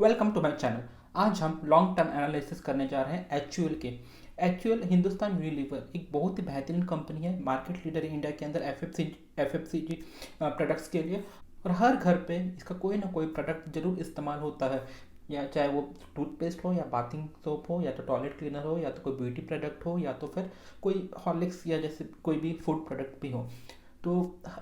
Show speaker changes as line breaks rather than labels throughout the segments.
Welcome to my channel. आज हम long term analysis करने जा रहे हैं एचयूएल के। एचयूएल हिंदुस्तान यूनिलीवर एक बहुत ही बेहतरीन कंपनी है, मार्केट लीडर है इंडिया के अंदर एफएफसीजी प्रोडक्ट्स के लिए। और हर घर पे इसका कोई ना कोई प्रोडक्ट जरूर इस्तेमाल होता है, या चाहे वो टूथपेस्ट हो या बाथिंग सोप हो या तो टॉयलेट क्लीनर हो या तो कोई ब्यूटी प्रोडक्ट हो या तो फिर कोई हॉर्लिक्स या जैसे कोई भी फूड प्रोडक्ट भी हो। तो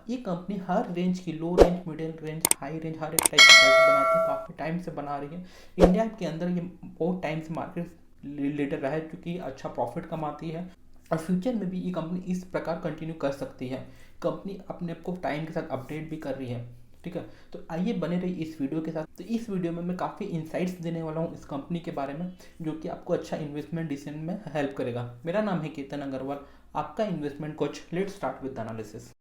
ये कंपनी हर रेंज की, low range, middle range, high range, हर एक टाइप की प्रोडक्ट बनाती है, काफ़ी टाइम से बना रही है। इंडिया के अंदर ये बहुत टाइम से मार्केट लीडर रहा है क्योंकि अच्छा प्रॉफिट कमाती है और फ्यूचर में भी ये कंपनी इस प्रकार कंटिन्यू कर सकती है। कंपनी अपने आप को टाइम के साथ अपडेट भी कर रही है। ठीक है, तो आइए बने रही इस वीडियो के साथ। तो इस वीडियो में मैं काफ़ी इंसाइट्स देने वाला हूँ इस कंपनी के बारे में, जो कि आपको अच्छा इन्वेस्टमेंट डिसीजन में हेल्प करेगा। मेरा नाम है केतन अग्रवाल, आपका investment coach. Let's start with analysis.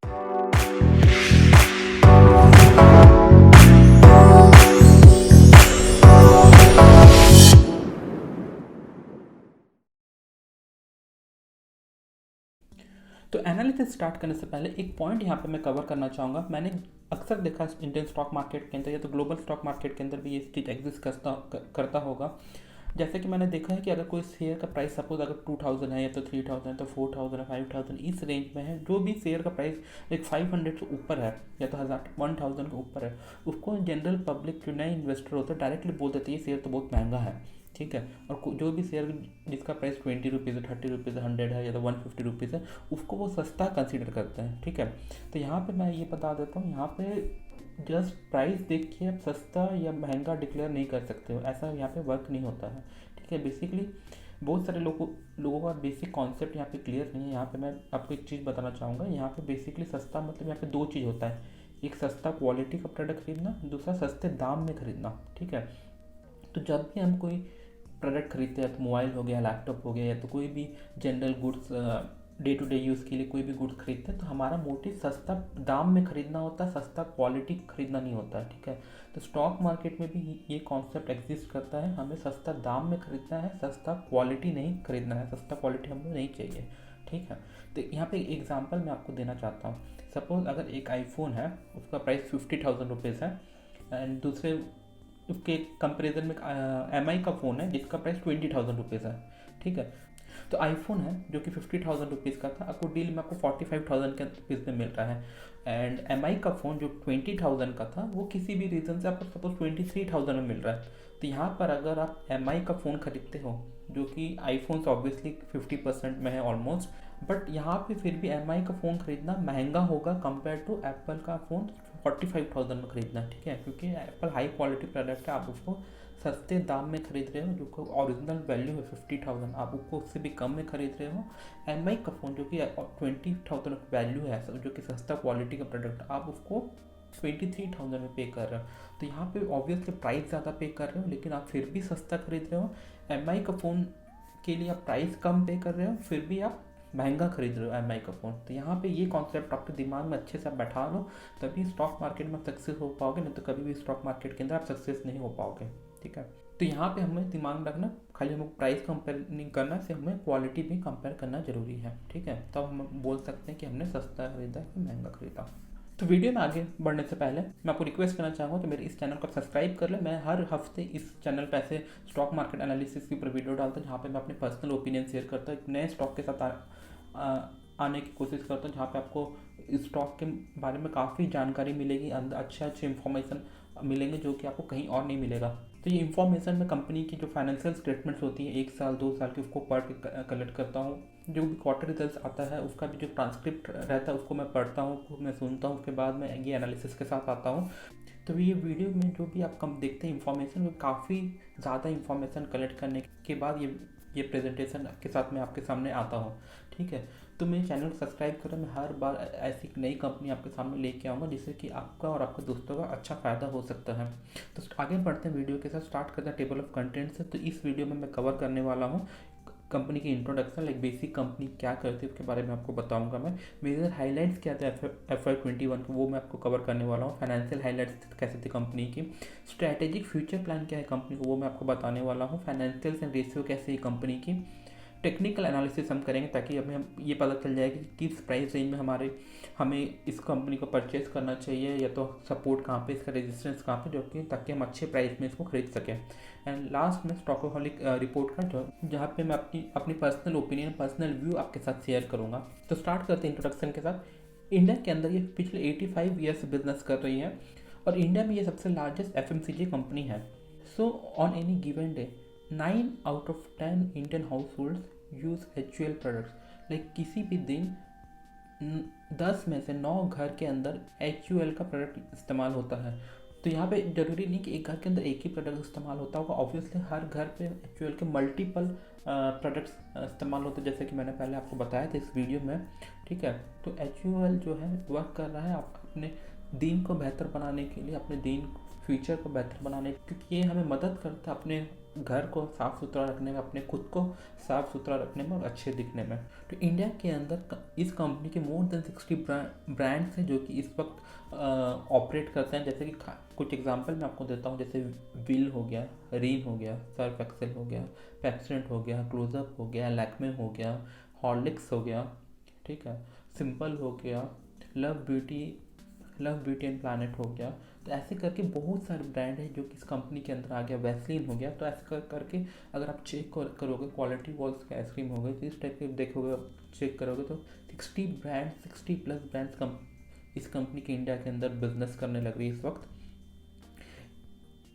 तो एनालिसिस स्टार्ट करने से पहले एक पॉइंट यहाँ पे मैं कवर करना चाहूँगा। मैंने अक्सर देखा इंडियन स्टॉक मार्केट के अंदर या तो ग्लोबल स्टॉक मार्केट के अंदर भी ये चीज़ एग्जिस्ट करता होगा। जैसे कि मैंने देखा है कि अगर कोई शेयर का प्राइस सपोज अगर 2000 है या तो 3000 है तो 4000 है, 5000 इस रेंज में है, जो भी शेयर का प्राइस एक 500 से ऊपर है या तो 1000 के ऊपर है, उसको जनरल पब्लिक जो नए इन्वेस्टर होते हैं डायरेक्टली बोल देते हैं ये शेयर तो बहुत महंगा है। ठीक है, और जो भी शेयर जिसका प्राइस 20 रुपीज़ है, 30 रुपीज़ है, 100 है या तो 150 रुपीज़ है, उसको वो सस्ता कंसिडर करते हैं। ठीक है, तो यहाँ पे मैं ये बता देता हूँ, यहाँ पे जस्ट प्राइस देख के आप सस्ता या महंगा डिक्लेयर नहीं कर सकते हो, ऐसा यहाँ पे वर्क नहीं होता है। ठीक है, बेसिकली बहुत सारे लोगों का बेसिक कॉन्सेप्ट यहाँ पे क्लियर नहीं है। यहाँ पे मैं आपको एक चीज़ बताना चाहूँगा, यहाँ पे बेसिकली सस्ता मतलब यहाँ पे दो चीज़ होता है, एक सस्ता क्वालिटी का प्रोडक्ट खरीदना, दूसरा सस्ते दाम में खरीदना। ठीक है, तो जब भी हम कोई प्रोडक्ट खरीदते हैं, तो मोबाइल हो गया, लैपटॉप हो गया या तो कोई भी general goods day to day use के लिए कोई भी गुड्स खरीदते हैं, तो हमारा मोटिव सस्ता दाम में खरीदना होता है, सस्ता क्वालिटी खरीदना नहीं होता है। ठीक है, तो स्टॉक मार्केट में भी ये कॉन्सेप्ट एग्जिस्ट करता है, हमें सस्ता दाम में खरीदना है, सस्ता क्वालिटी नहीं खरीदना है, सस्ता क्वालिटी हमें नहीं चाहिए। ठीक है, तो यहाँ पे एग्जांपल मैं आपको देना चाहता हूँ। सपोज अगर एक आईफोन है, उसका प्राइस 50,000 रुपीज़ है, एंड दूसरे उसके कंपेरिजन में MI का फ़ोन है जिसका प्राइस 20,000 रुपीज़ है। ठीक है, तो आईफोन है जो कि 50,000 रुपीज़ का था, आपको डील में आपको 45,000 के रुपीज़ में मिल रहा है। एंड MI का फ़ोन जो 20,000 का था वो किसी भी रीज़न से आपको सपोज 23,000 में मिल रहा है। तो यहाँ पर अगर आप MI का फ़ोन खरीदते हो, जो कि आईफोन से ऑब्वियसली 50% में है ऑलमोस्ट, बट यहाँ पे फिर भी MI का फ़ोन खरीदना महंगा होगा कंपेयर टू एप्पल का फ़ोन 45,000 में खरीदना। ठीक है, क्योंकि एप्पल हाई क्वालिटी प्रोडक्ट है, आप उसको सस्ते दाम में खरीद रहे हो, जो कि ओरिजिनल वैल्यू है 50,000, आप उसको उससे भी कम में खरीद रहे हो। MI का फ़ोन जो कि 20,000 वैल्यू है, जो कि सस्ता क्वालिटी का प्रोडक्ट, आप उसको 23,000 में पे कर रहे हो। तो यहाँ पे ऑब्वियसली प्राइस ज़्यादा पे कर रहे हो, लेकिन आप फिर भी सस्ता खरीद रहे हो। MI का फ़ोन के लिए आप प्राइस कम पे कर रहे हो, फिर भी आप महंगा खरीद रहे हो MI का फ़ोन। तो यहाँ पे ये कॉन्सेप्ट आपके दिमाग में अच्छे से आप बैठा लो, तभी स्टॉक मार्केट में सक्सेस हो पाओगे, नहीं तो कभी भी स्टॉक मार्केट के अंदर आप सक्सेस नहीं हो पाओगे। ठीक है, तो यहाँ पे हमें दिमाग में रखना, खाली हमें प्राइस कंपेयर नहीं करना, से हमें क्वालिटी भी कंपेयर करना जरूरी है। ठीक है, तब हम बोल सकते हैं कि हमने सस्ता खरीदा कि महंगा खरीदा। तो वीडियो में आगे बढ़ने से पहले मैं आपको रिक्वेस्ट करना चाहूँगा तो मेरे इस चैनल को सब्सक्राइब कर लें। मैं हर हफ्ते इस चैनल पर ऐसे स्टॉक मार्केट एनालिसिस के ऊपर वीडियो डालता हूँ, जहाँ पे मैं अपने पर्सनल ओपिनियन शेयर करता हूँ, एक नए स्टॉक के साथ आने की कोशिश करता हूँ, जहाँ पे आपको इस स्टॉक के बारे में काफ़ी जानकारी मिलेगी, अंदर अच्छे इन्फॉर्मेशन मिलेंगे जो कि आपको कहीं और नहीं मिलेगा। तो ये इन्फॉर्मेशन में कंपनी की जो फाइनेंशियल स्टेटमेंट्स होती हैं 1 साल 2 साल की, उसको पढ़ के कलेक्ट करता हूँ। जो भी क्वार्टर रिजल्ट आता है उसका भी जो ट्रांसक्रिप्ट रहता है उसको मैं पढ़ता हूँ, उसको मैं सुनता हूँ, उसके बाद मैं ये एनालिसिस के साथ आता हूँ। तो ये वीडियो में जो भी आप कम देखते हैं इन्फॉर्मेशन, वो काफ़ी ज़्यादा इन्फॉर्मेशन कलेक्ट करने के बाद ये प्रेजेंटेशन के साथ मैं आपके सामने आता हूँ। ठीक है, तो मेरे चैनल को सब्सक्राइब करें, मैं हर बार ऐसी नई कंपनी आपके सामने लेके आऊँगा जिससे कि आपका और आपके दोस्तों का अच्छा फ़ायदा हो सकता है। तो आगे बढ़ते हैं, वीडियो के साथ स्टार्ट करते हैं टेबल ऑफ कंटेंट से। तो इस वीडियो में मैं कवर करने वाला हूँ कंपनी की इंट्रोडक्शन, लाइक बेसिक कंपनी क्या करती है उसके बारे में आपको बताऊंगा मैं। मेजर हाइलाइट्स क्या थे FY21 को, वो मैं आपको कवर करने वाला हूँ। फाइनेंशियल हाइलाइट्स कैसे थी कंपनी की, स्ट्रैटेजिक फ्यूचर प्लान क्या है कंपनी को, वो मैं आपको बताने वाला हूँ। फाइनेंशियल एंड रेशियो कैसे है कंपनी की, टेक्निकल एनालिसिस हम करेंगे ताकि हमें ये पता चल जाए कि किस प्राइस रेंज में हमें इस कंपनी को परचेज करना चाहिए, या तो सपोर्ट कहाँ पे, इसका रेजिस्टेंस कहाँ पे, जो कि ताकि हम अच्छे प्राइस में इसको खरीद सकें। एंड लास्ट में स्टॉकोहॉलिक रिपोर्ट का जहाँ पे मैं अपनी पर्सनल ओपिनियन, पर्सनल व्यू आपके साथ शेयर करूँगा। तो स्टार्ट करते हैं इंट्रोडक्शन के साथ। इंडिया के अंदर ये पिछले 85 ईयर्स से बिजनेस कर रही है और इंडिया में ये सबसे लार्जेस्ट FMCG कंपनी है। So on any given day 9 out of 10 Indian house holds use HUL products. Like किसी भी दिन 10 में से 9 घर के अंदर HUL का प्रोडक्ट इस्तेमाल होता है। तो यहाँ पे ज़रूरी नहीं कि एक घर के अंदर एक ही प्रोडक्ट इस्तेमाल होता होगा, ऑब्वियसली हर घर पे HUL के मल्टीपल प्रोडक्ट्स इस्तेमाल होते हैं, जैसे कि मैंने पहले आपको बताया था इस वीडियो में। ठीक है, तो HUL जो है वर्क कर रहा है आप अपने दिन को बेहतर बनाने के लिए, अपने दिन फ्यूचर को बेहतर बनाने, क्योंकि ये हमें मदद करता है अपने घर को साफ़ सुथरा रखने में, अपने खुद को साफ़ सुथरा रखने में और अच्छे दिखने में। तो इंडिया के अंदर इस कंपनी के मोर देन 60 ब्रांड्स हैं जो कि इस वक्त ऑपरेट करते हैं। जैसे कि कुछ एग्जांपल मैं आपको देता हूँ, जैसे विल हो गया, रीन हो गया, सर्फ एक्सेल हो गया, पेप्सोडेंट हो गया, क्लोजअप हो गया, लैक्मे हो गया, हॉर्लिक्स हो गया, ठीक है, सिंपल हो गया, लव ब्यूटी एंड प्लानट हो गया। तो ऐसे करके बहुत सारे ब्रांड हैं जो कि इस कंपनी के अंदर आ गया, वैसलीन हो गया। तो ऐसे करके अगर आप चेक करोगे, क्वालिटी वॉल्स की आइसक्रीम हो गई, तो इस टाइप के देखोगे, चेक करोगे तो 60 प्लस ब्रांड्स इस कंपनी के इंडिया के अंदर बिजनेस करने लग रही है इस वक्त।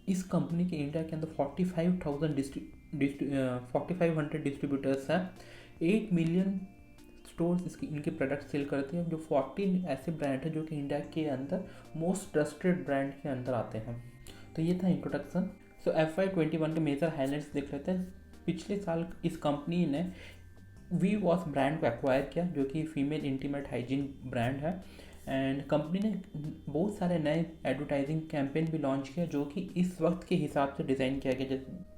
इस कंपनी के इंडिया के अंदर 4500 डिस्ट्रीब्यूटर्स हैं, 8 मिलियन स्टोर्स इनके प्रोडक्ट सेल करते हैं। जो 14 ऐसे ब्रांड हैं जो कि इंडिया के अंदर मोस्ट ट्रस्टेड ब्रांड के अंदर आते हैं। तो ये था इंट्रोडक्शन। सो FY21 के मेजर हाइलाइट्स देख लेते हैं। पिछले साल इस कंपनी ने वी वॉश ब्रांड को एक्वायर किया, जो कि फीमेल इंटीमेट हाइजीन ब्रांड है। एंड कंपनी ने बहुत सारे नए एडवर्टाइजिंग कैंपेन भी लॉन्च किया जो कि इस वक्त के हिसाब से डिज़ाइन किया गया,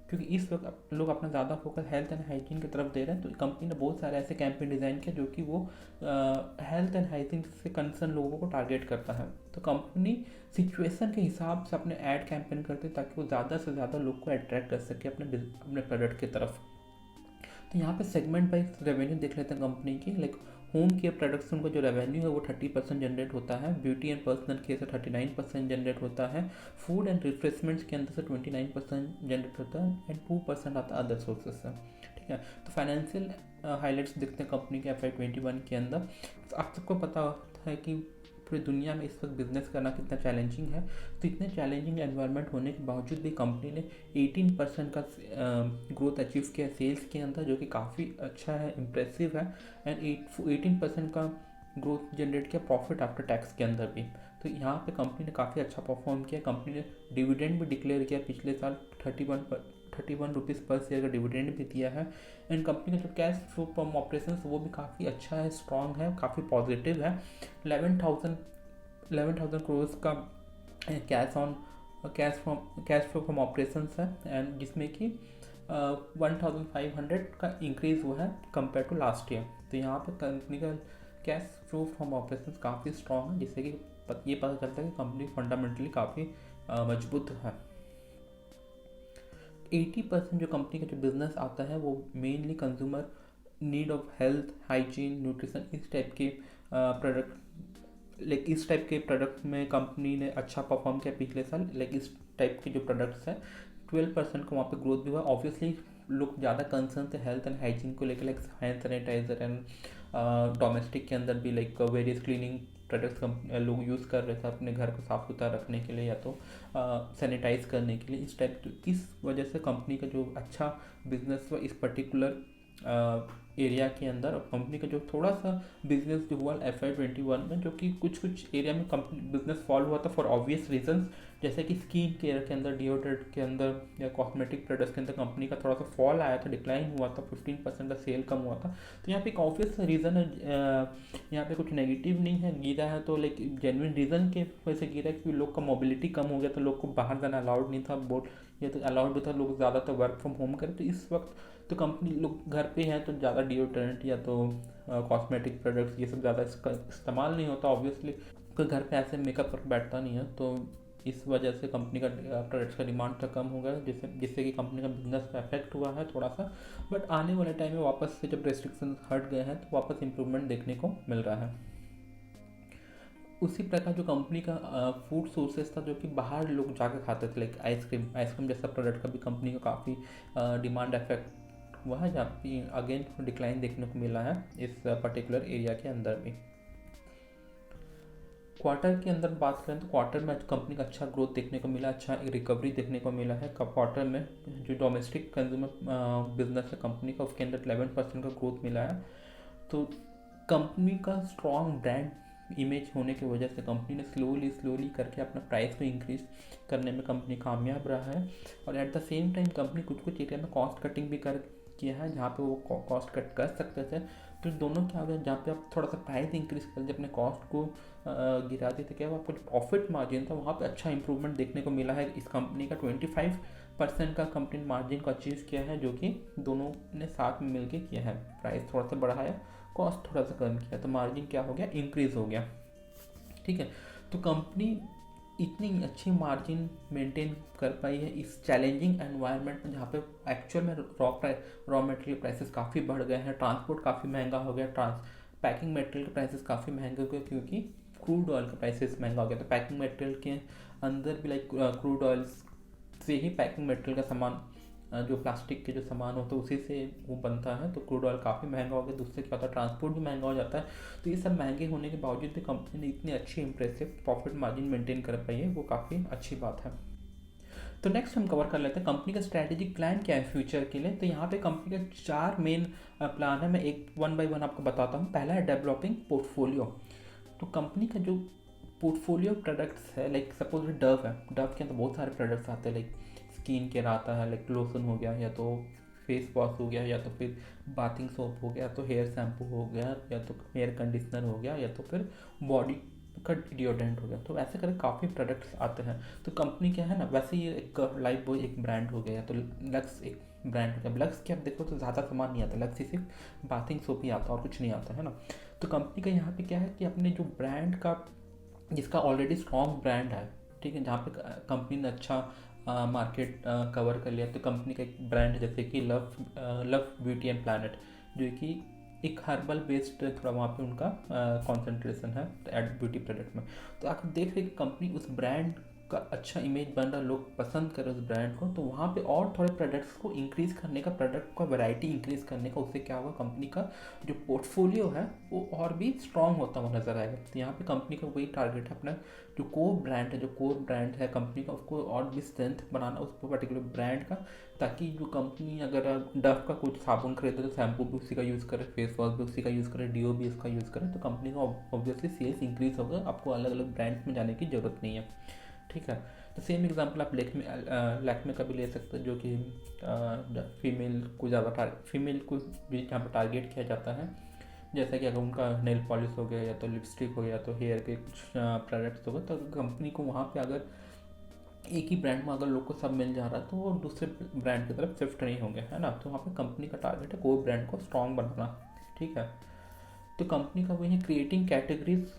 क्योंकि इस वक्त लोग अपना ज़्यादा फोकस हेल्थ एंड हाइजीन की तरफ दे रहे हैं। तो कंपनी ने बहुत सारे ऐसे कैंपेन डिज़ाइन किया जो कि वो हेल्थ एंड हाइजीन से कंसर्न लोगों को टारगेट करता है। तो कंपनी सिचुएशन के हिसाब से अपने ऐड कैंपेन करते हैं ताकि वो ज़्यादा से ज़्यादा लोग को अट्रैक्ट कर सके अपने प्रोडक्ट की तरफ। तो यहाँ पे सेगमेंट वाइज रेवेन्यू देख लेते हैं कंपनी की। लाइक होम केयर प्रोडक्ट्स उनका जो रेवेन्यू है वो 30% जनरेट होता है, ब्यूटी एंड पर्सनल केयर से 39% जनरेट होता है, फूड एंड रिफ्रेशमेंट्स के अंदर से 29% जनरेट होता है एंड 2% आता है अदर सोर्सेज से। ठीक है, तो फाइनेंशियल हाइलाइट्स देखते हैं कंपनी के FY21 के अंदर। तो आप सबको पता है कि पूरी दुनिया में इस वक्त बिजनेस करना कितना चैलेंजिंग है। तो इतने चैलेंजिंग एनवायरनमेंट होने के बावजूद भी कंपनी ने 18% का ग्रोथ अचीव किया सेल्स के अंदर, जो कि काफ़ी अच्छा है, इम्प्रेसिव है। एंड 18% का ग्रोथ जनरेट किया प्रॉफिट आफ्टर टैक्स के अंदर भी। तो यहाँ पे कंपनी ने काफ़ी अच्छा परफॉर्म किया। कंपनी ने डिविडेंड भी डिक्लेयर किया पिछले साल, 31 रुपीज़ पर शेयर का डिविडेंड भी दिया है। एंड कंपनी का जो कैश फ्लो फ्रॉम ऑपरेशंस वो भी काफ़ी अच्छा है, स्ट्रॉन्ग है, काफ़ी पॉजिटिव है। 11,000 करोड़ का कैश फ्लो फ्रॉम ऑपरेशंस है, एंड जिसमें कि 1,500 का इंक्रीज हुआ है कंपेयर टू लास्ट ईयर। तो यहाँ पे कंपनी का कैश फ्लो फ्रॉम ऑपरेशंस काफ़ी स्ट्रॉन्ग है, जिससे कि ये पता चलता है कि कंपनी फंडामेंटली काफ़ी मजबूत है। 80% जो कंपनी का जो बिजनेस आता है वो mainly consumer need of health, hygiene, nutrition, इस टाइप के प्रोडक्ट में कंपनी ने अच्छा परफॉर्म किया पिछले साल। इस टाइप के जो प्रोडक्ट्स हैं 12% का वहाँ पे ग्रोथ भी हुआ। ऑब्वियसली लोग ज़्यादा कंसर्न थे हेल्थ एंड हाइजीन को लेकर, like hand sanitiser and domestic के अंदर भी लाइक वेरियस क्लीनिंग प्रोडक्ट्स लोग यूज़ कर रहे थे अपने घर को साफ़ सुथरा रखने के लिए या तो सैनिटाइज करने के लिए, इस टाइप। तो इस वजह से कंपनी का जो अच्छा बिजनेस हुआ इस पर्टिकुलर एरिया के अंदर, और कंपनी का जो थोड़ा सा बिजनेस जो हुआ FY21 में, जो कि कुछ एरिया में कंपनी बिजनेस फॉल हुआ था फॉर ऑब्वियस रीजंस, जैसे कि स्किन केयर के अंदर, डिओड्रेंट के अंदर या कॉस्मेटिक प्रोडक्ट्स के अंदर कंपनी का थोड़ा सा फॉल आया था, डिक्लाइन हुआ था, 15% का सेल कम हुआ था। तो यहाँ पे एक ऑब्वियस रीज़न है, यहाँ पे कुछ नेगेटिव नहीं है, गिरा है तो लाइक जेन्युइन रीज़न के वजह से गिरा है, क्योंकि लोग का मोबिलिटी कम हो गया, तो लोग को बाहर जाना अलाउड नहीं था, बोर्ड या तो अलाउड भी था, लोग ज़्यादातर वर्क फ्रॉम होम करें। तो इस वक्त तो कंपनी लोग घर पे हैं तो ज़्यादा डिओड्रेंट या तो कॉस्मेटिक प्रोडक्ट्स ये सब ज़्यादा इसका इस्तेमाल नहीं होता। ऑब्वियसली कोई घर पे ऐसे मेकअप करके बैठता नहीं है, तो इस वजह से कंपनी का प्रोडक्ट्स का डिमांड का कम हो गया, जिससे कि कंपनी का बिजनेस पे अफेक्ट हुआ है थोड़ा सा। बट आने वाले टाइम में वापस से जब रेस्ट्रिक्शन हट गए हैं तो वापस इंप्रूवमेंट देखने को मिल रहा है। उसी प्रकार जो कंपनी का फूड सोर्सेस था जो कि बाहर लोग जाकर खाते थे, लाइक आइसक्रीम जैसा प्रोडक्ट का भी कंपनी का काफ़ी डिमांड इफेक्ट हुआ है, जहाँ पे अगेन डिक्लाइन देखने को मिला है इस पर्टिकुलर एरिया के अंदर भी। क्वार्टर के अंदर बात करें तो क्वार्टर में कंपनी का अच्छा ग्रोथ देखने को मिला, अच्छा रिकवरी देखने को मिला है। क्वार्टर में जो डोमेस्टिक कंज्यूमर बिजनेस है कंपनी का, उसके अंदर 11% का ग्रोथ मिला है। तो कंपनी का स्ट्रॉन्ग ब्रांड इमेज होने की वजह से कंपनी ने स्लोली करके अपना प्राइस को इंक्रीज करने में कंपनी कामयाब रहा है। और at the same time company कुछ एरिया में कॉस्ट कटिंग भी किया है, जहाँ पे वो कॉस्ट कट कर सकते थे। तो दोनों क्या हो गया, जहाँ पे आप थोड़ा सा प्राइस इंक्रीज कर अपने कॉस्ट को गिरा दी, तो क्या आपको जो प्रॉफिट मार्जिन था वहाँ पे अच्छा इंप्रूवमेंट देखने को मिला है। इस कंपनी का 25% का कंपनी मार्जिन को अचीव किया है, जो कि दोनों ने साथ में मिलकर किया है। प्राइस थोड़ा सा बढ़ाया, कॉस्ट थोड़ा सा कम किया, तो मार्जिन क्या हो गया, इंक्रीज हो गया। ठीक है, तो कंपनी इतनी अच्छी मार्जिन मेंटेन कर पाई है इस चैलेंजिंग एनवायरनमेंट में, जहाँ पे एक्चुअल में रॉ मटेरियल प्राइसेस काफ़ी बढ़ गए हैं, ट्रांसपोर्ट काफ़ी महंगा हो गया, पैकिंग मटेरियल के प्राइसेस काफ़ी महंगे हो गए, क्योंकि क्रूड ऑयल का प्राइसेस महंगा हो गया। तो पैकिंग मटेरियल के अंदर भी लाइक क्रूड ऑयल से ही पैकिंग मटेरियल का सामान, जो प्लास्टिक के जो सामान होता है उसी से वो बनता है। तो क्रूड ऑयल काफ़ी महंगा हो गया, दूसरे क्या होता है, ट्रांसपोर्ट भी महंगा हो जाता है। तो ये सब महंगे होने के बावजूद भी कंपनी ने इतनी अच्छी इंप्रेसिव प्रॉफिट मार्जिन मेंटेन कर पाई है, वो काफ़ी अच्छी बात है। तो नेक्स्ट हम कवर कर लेते हैं कंपनी का स्ट्रैटेजिक प्लान क्या है फ्यूचर के लिए। तो यहाँ पे कंपनी का 4 मेन प्लान है, मैं एक 1 बाय 1 आपको बताता हूँ। पहला है डेवलपिंग पोर्टफोलियो। तो कंपनी का जो पोर्टफोलियो प्रोडक्ट्स है, लाइक सपोज डव है, डव के अंदर बहुत सारे प्रोडक्ट्स आते हैं, लाइक स्किन केयर आता है, लाइक लोशन हो गया, या तो फेस वॉश हो गया, या तो फिर बाथिंग सोप हो गया, तो हेयर शैम्पू हो गया, या तो हेयर कंडीशनर हो गया, या तो फिर बॉडी का डिओड्रेंट हो गया। तो ऐसे करके काफ़ी प्रोडक्ट्स आते हैं। तो कंपनी क्या है ना, वैसे ही एक लाइफ बॉय एक ब्रांड हो गया, तो लक्स एक ब्रांड हो गया। लक्स के आप देखो तो ज़्यादा सामान नहीं आता, लक्स सिर्फ बाथिंग सोप ही आता और कुछ नहीं आता है ना। तो कंपनी का यहाँ पे क्या है कि अपने जो ब्रांड का, जिसका ऑलरेडी स्ट्रॉन्ग ब्रांड है, ठीक है, जहाँ पे कंपनी ने अच्छा मार्केट कवर कर लिया। तो कंपनी का एक ब्रांड जैसे कि लव ब्यूटी एंड प्लैनेट, जो कि एक हर्बल बेस्ड थोड़ा वहाँ पे उनका कंसंट्रेशन है एड ब्यूटी प्रोडक्ट में। तो आप देख रहे कि कंपनी उस ब्रांड का अच्छा इमेज बन रहा, लोग पसंद कर रहे उस ब्रांड को, तो वहाँ पे और थोड़े प्रोडक्ट्स को इंक्रीज करने का, प्रोडक्ट का वैरायटी इंक्रीज करने का, उससे क्या होगा, कंपनी का जो पोर्टफोलियो है वो और भी स्ट्रॉन्ग होता हुआ नजर आएगा। तो यहाँ पे कंपनी का वही टारगेट है, अपना जो कोर ब्रांड है कंपनी का, उसको और भी स्ट्रेंथ बनाना उस पर्टिकुलर ब्रांड का, ताकि जो कंपनी अगर डव का कुछ साबुन खरीदे तो शैम्पू भी उसी का यूज़ करे, फेस वॉश भी उसी का यूज़ करे, डीओ भी उसका यूज़ करे, तो कंपनी का ऑब्वियसली सेल्स इंक्रीज होगा, आपको अलग अलग ब्रांड्स में जाने की ज़रूरत नहीं है। ठीक है, तो सेम एग्जांपल आप लैक्मे का भी ले सकते हैं, जो कि फीमेल को ज़्यादा फीमेल को भी जहाँ पर टारगेट किया जाता है। जैसा कि अगर उनका नेल पॉलिश हो गया, या तो लिपस्टिक हो गया, तो हेयर के कुछ प्रोडक्ट्स हो गए, तो कंपनी को वहाँ पे अगर एक ही ब्रांड में अगर लोग को सब मिल जा रहा है तो वो दूसरे ब्रांड की तरफ शिफ्ट नहीं होंगे, है ना। तो वहाँ पे कंपनी का टारगेट है कोर ब्रांड को स्ट्रॉन्ग बनाना। ठीक है, तो कंपनी का वही है creating categories